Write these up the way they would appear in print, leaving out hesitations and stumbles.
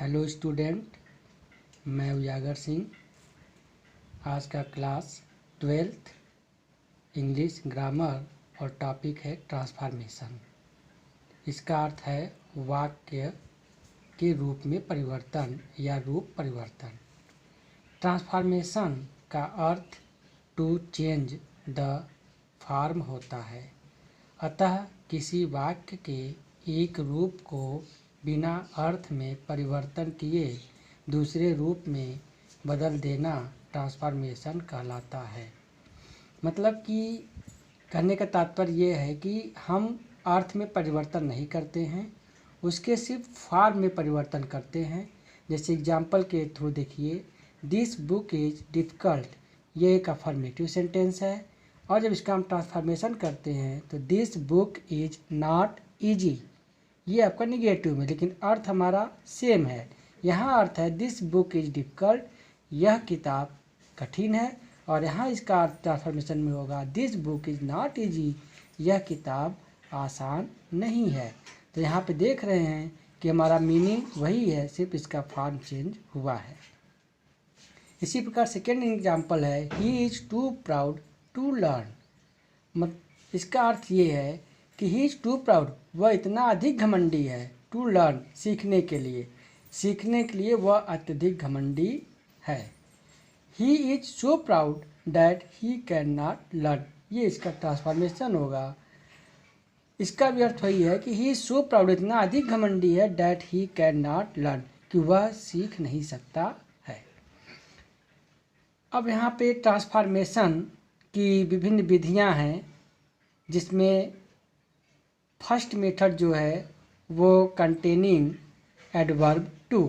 Hello student, मैं उजागर सिंह। आज का क्लास 12th इंग्लिश ग्रामर और टॉपिक है ट्रांसफॉर्मेशन। इसका अर्थ है वाक्य के रूप में परिवर्तन या रूप परिवर्तन। ट्रांसफॉर्मेशन का अर्थ टू चेंज द फॉर्म होता है। अतः किसी वाक्य के एक रूप को बिना अर्थ में परिवर्तन किए दूसरे रूप में बदल देना ट्रांसफॉर्मेशन कहलाता है। मतलब कि कहने का तात्पर्य ये है कि हम अर्थ में परिवर्तन नहीं करते हैं, उसके सिर्फ फॉर्म में परिवर्तन करते हैं। जैसे एग्जाम्पल के थ्रू देखिए, दिस बुक इज डिफ़िकल्ट, ये एक अफर्मेटिव सेंटेंस है। और जब इसका हम ट्रांसफॉर्मेशन करते हैं तो this book is not easy, ये आपका निगेटिव में, लेकिन अर्थ हमारा सेम है। यहाँ अर्थ है दिस बुक इज डिफ़िकल्ट, यह किताब कठिन है। और यहाँ इसका अर्थ ट्रांसफॉर्मेशन में होगा this book is not easy, यह किताब आसान नहीं है। तो यहाँ पे देख रहे हैं कि हमारा मीनिंग वही है, सिर्फ इसका फॉर्म चेंज हुआ है। इसी प्रकार सेकेंड एग्जाम्पल है he is too proud to learn. इसका अर्थ ये है कि ही इज़ टू प्राउड, वह इतना अधिक घमंडी है, टू लर्न सीखने के लिए वह अत्यधिक घमंडी है। He is so proud that he can not learn, ये इसका ट्रांसफॉर्मेशन होगा। इसका भी अर्थ वही है कि ही इज सो प्राउड, इतना अधिक घमंडी है, that he can not learn, कि वह सीख नहीं सकता है। अब यहाँ पे ट्रांसफॉर्मेशन की विभिन्न विधियाँ हैं, जिसमें फर्स्ट मेथड जो है वो कंटेनिंग एडवर्ब टू।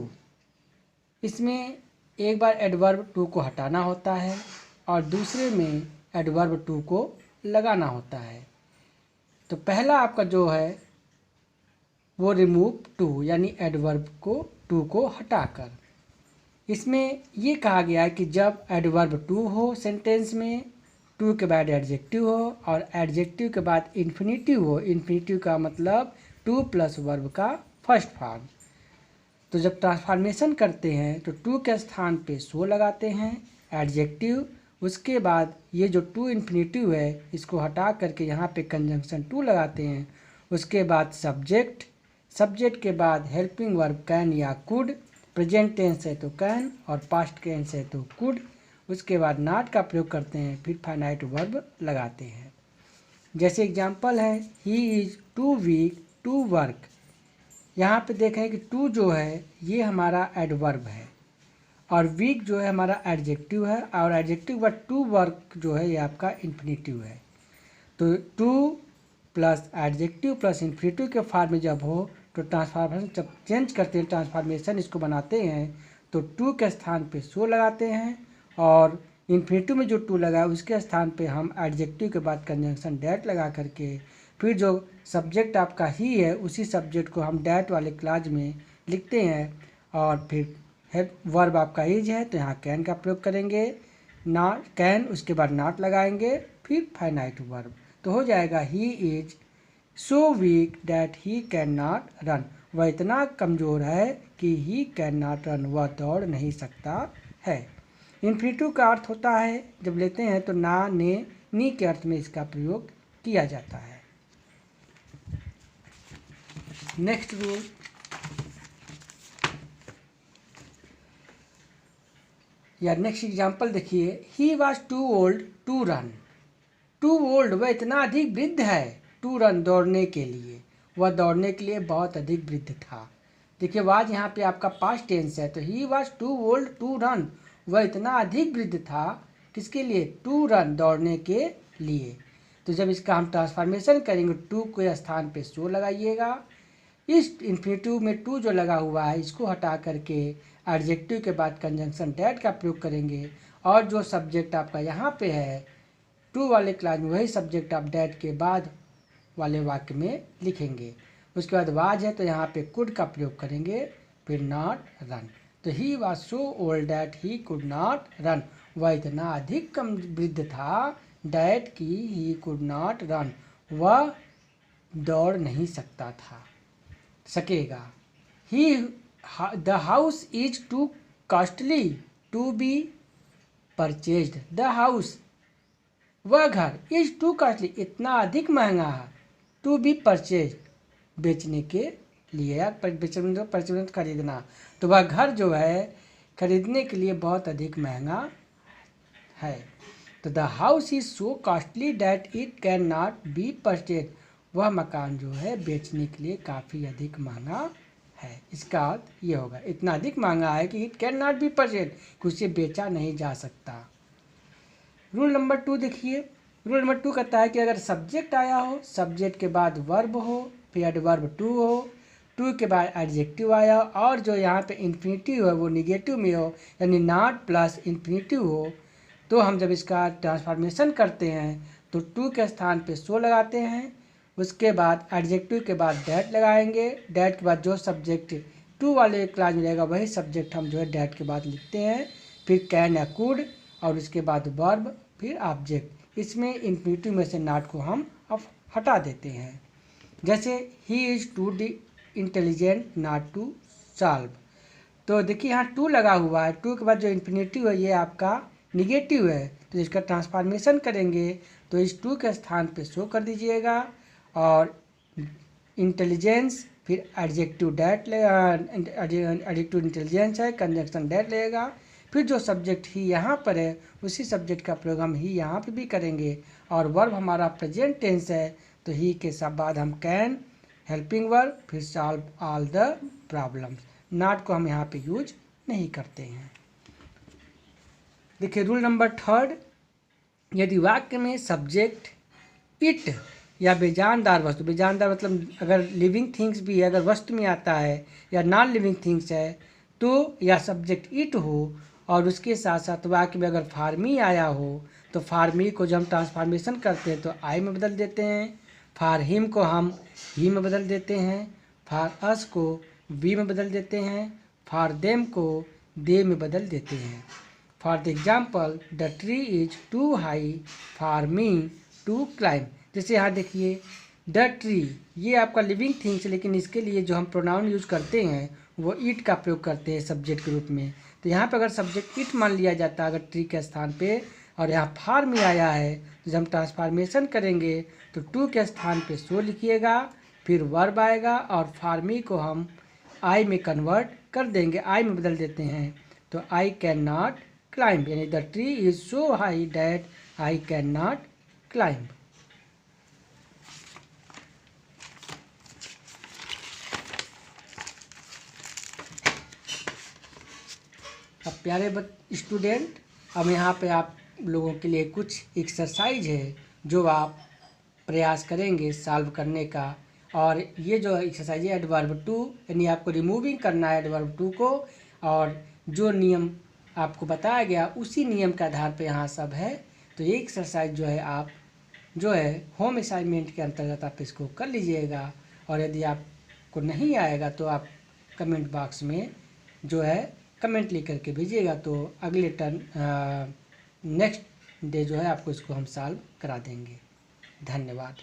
इसमें एक बार एडवर्ब टू को हटाना होता है और दूसरे में एडवर्ब टू को लगाना होता है। तो पहला आपका जो है वो रिमूव टू, यानी एडवर्ब को टू को हटाकर। इसमें ये कहा गया है कि जब एडवर्ब टू हो सेंटेंस में, टू के बाद एडजेक्टिव हो और एडजेक्टिव के बाद इन्फिनेटिव हो। इन्फिनेटिव का मतलब टू प्लस वर्ब का फर्स्ट फॉर्म। तो जब ट्रांसफॉर्मेशन करते हैं तो टू के स्थान पे सो लगाते हैं एडजेक्टिव, उसके बाद ये जो टू इन्फिनेटिव है इसको हटा करके यहाँ पे कंजंक्शन टू लगाते हैं। उसके बाद सब्जेक्ट के बाद हेल्पिंग वर्ब कैन या कुड, प्रेजेंट टेंस है तो कैन और पास्ट टेंस है तो कुड। उसके बाद नॉट का प्रयोग करते हैं, फिर फाइनाइट वर्ब लगाते हैं। जैसे एग्जांपल है he is too weak to work. यहाँ पे देखें कि टू जो है ये हमारा एडवर्ब है और वीक जो है हमारा एडजेक्टिव है, और एडजेक्टिव का टू वर्क जो है ये आपका इन्फिनेटिव है। तो two plus adjective plus infinitive के फॉर्म में जब हो तो ट्रांसफॉर्मेशन जब चेंज करते हैं, ट्रांसफॉर्मेशन इसको बनाते हैं तो टू के स्थान पे सो लगाते हैं और इन्फिनेटिव में जो टू लगा है उसके स्थान पे हम एडजेक्टिव के बाद कंजंक्शन डैट लगा करके फिर जो सब्जेक्ट आपका ही है उसी सब्जेक्ट को हम डैट वाले क्लाज में लिखते हैं। और फिर वर्ब आपका इज है तो यहाँ कैन का प्रयोग करेंगे, नॉट कैन उसके बाद नॉट लगाएंगे, फिर फाइनाइट वर्ब। तो हो जाएगा he is so weak that he can not run, वह इतना कमज़ोर है कि ही कैन नॉट रन, वह दौड़ नहीं सकता है। इन्फिनेटिव का अर्थ होता है जब लेते हैं तो ना, ने, नी के अर्थ में इसका प्रयोग किया जाता है। नेक्स्ट रूल, या नेक्स्ट एग्जांपल देखिए, he was too old to run. Too old, वह इतना अधिक वृद्ध है, टू रन दौड़ने के लिए, वह दौड़ने के लिए बहुत अधिक वृद्ध था। देखिए वाज यहाँ पे आपका पास्ट टेंस है तो he was too old to run, वह इतना अधिक वृद्ध था किसके लिए, टू रन दौड़ने के लिए। तो जब इसका हम ट्रांसफॉर्मेशन करेंगे टू के स्थान पे सो लगाइएगा। इस इन्फिनेटिव में टू जो लगा हुआ है इसको हटा करके एडजेक्टिव के बाद कंजंक्शन डैट का प्रयोग करेंगे और जो सब्जेक्ट आपका यहाँ पे है टू वाले क्लास में वही सब्जेक्ट आप डैट के बाद वाले वाक्य में लिखेंगे। उसके बाद वाज है तो यहाँ पे कुड का प्रयोग करेंगे, फिर नॉट रन। तो he was so old that he could not run, वह इतना अधिक कम वृद्ध था डैट की ही कुड नॉट रन, वह दौड़ नहीं सकता था, सकेगा। ही the house is too costly to be purchased. The house, वह घर, इज टू कॉस्टली, इतना अधिक महंगा है, टू बी परचेज, बेचने के लिए या परचेज खरीदना, तो वह घर जो है खरीदने के लिए बहुत अधिक महंगा है। तो the house is so costly that it can not be purchase, वह मकान जो है बेचने के लिए काफ़ी अधिक महंगा है। इसका अर्थ ये होगा, इतना अधिक महंगा है कि it can not be purchase, कि उसे बेचा नहीं जा सकता। रूल नंबर 2 देखिए। रूल नंबर 2 कहता है कि अगर सब्जेक्ट आया हो, सब्जेक्ट के बाद वर्ब हो, फिर एडवर्ब टू हो, टू के बाद एडजेक्टिव आया और जो यहाँ पे इन्फिनिटिव है वो निगेटिव में हो, यानी नॉट प्लस इन्फिनिटिव हो, तो हम जब इसका ट्रांसफॉर्मेशन करते हैं तो टू के स्थान पे सो लगाते हैं, उसके बाद एडजेक्टिव के बाद डैट लगाएंगे, डैट के बाद जो सब्जेक्ट टू वाले क्लास में रहेगा वही सब्जेक्ट हम जो है डैट के बाद लिखते हैं, फिर कैन या कुड और उसके बाद वर्ब, फिर ऑब्जेक्ट। इसमें इन्फिनिटिव में से नॉट को हम अब हटा देते हैं। जैसे he is too intelligent not to solve, तो देखिए यहाँ टू लगा हुआ है, टू के बाद जो इन्फिनिटिव है ये आपका निगेटिव है, तो इसका ट्रांसफॉर्मेशन करेंगे तो इस टू के स्थान पे शो कर दीजिएगा और इंटेलिजेंस, फिर एडजेक्टिव डैट एडजेक्टिव इंटेलिजेंस है, कंजंक्शन डैट लगेगा, फिर जो सब्जेक्ट ही यहाँ पर है उसी सब्जेक्ट का प्रयोग हम ही यहाँ पे भी करेंगे, और वर्ब हमारा प्रेजेंट टेंस है तो ही के सब बाद हम कैन, हेल्पिंग वर्ब, फिर solve all the problems. Not को हम यहाँ पे यूज नहीं करते हैं। देखिए रूल नंबर 3, यदि वाक्य में सब्जेक्ट इट या बेजानदार वस्तु, बेजानदार मतलब अगर लिविंग थिंग्स भी है, अगर वस्तु में आता है या नॉन लिविंग थिंग्स है तो, या सब्जेक्ट इट हो और उसके साथ साथ वाक्य में अगर फार्मी आया हो तो फार्मी को जब हम ट्रांसफॉर्मेशन करते हैं तो आई में बदल देते हैं, फार हिम को हम ही में बदल देते हैं, फार अस को वी में बदल देते हैं, फार देम को दे में बदल देते हैं। For the example the tree is too high for me to climb. जैसे यहाँ देखिए द ट्री, ये आपका लिविंग थिंग्स है, लेकिन इसके लिए जो हम प्रोनाउन यूज करते हैं वो इट का प्रयोग करते हैं सब्जेक्ट के रूप में। तो यहाँ पे अगर सब्जेक्ट इट मान लिया जाता है अगर ट्री के स्थान पे, और यहाँ फार में आया है, तो जब हम ट्रांसफॉर्मेशन करेंगे तो टू के स्थान पे सो लिखिएगा, फिर वर्ब आएगा और फार्मी को हम आई में कन्वर्ट कर देंगे, आई में बदल देते हैं, तो आई कैन नॉट क्लाइंब, यानी the tree is so high that I can not climb. अब प्यारे स्टूडेंट, अब यहाँ पे आप लोगों के लिए कुछ एक्सरसाइज है जो आप प्रयास करेंगे सॉल्व करने का। और ये जो एक्सरसाइज है एडवर्ब टू, यानी आपको रिमूविंग करना है एडवर्ब टू को, और जो नियम आपको बताया गया उसी नियम के आधार पे यहाँ सब है। तो ये एक्सरसाइज जो है आप जो है होम असाइनमेंट के अंतर्गत आप इसको कर लीजिएगा, और यदि आपको नहीं आएगा तो आप कमेंट बॉक्स में जो है कमेंट लिख करके भेजिएगा, तो अगले नेक्स्ट डे जो है आपको इसको हम सॉल्व करा देंगे। धन्यवाद।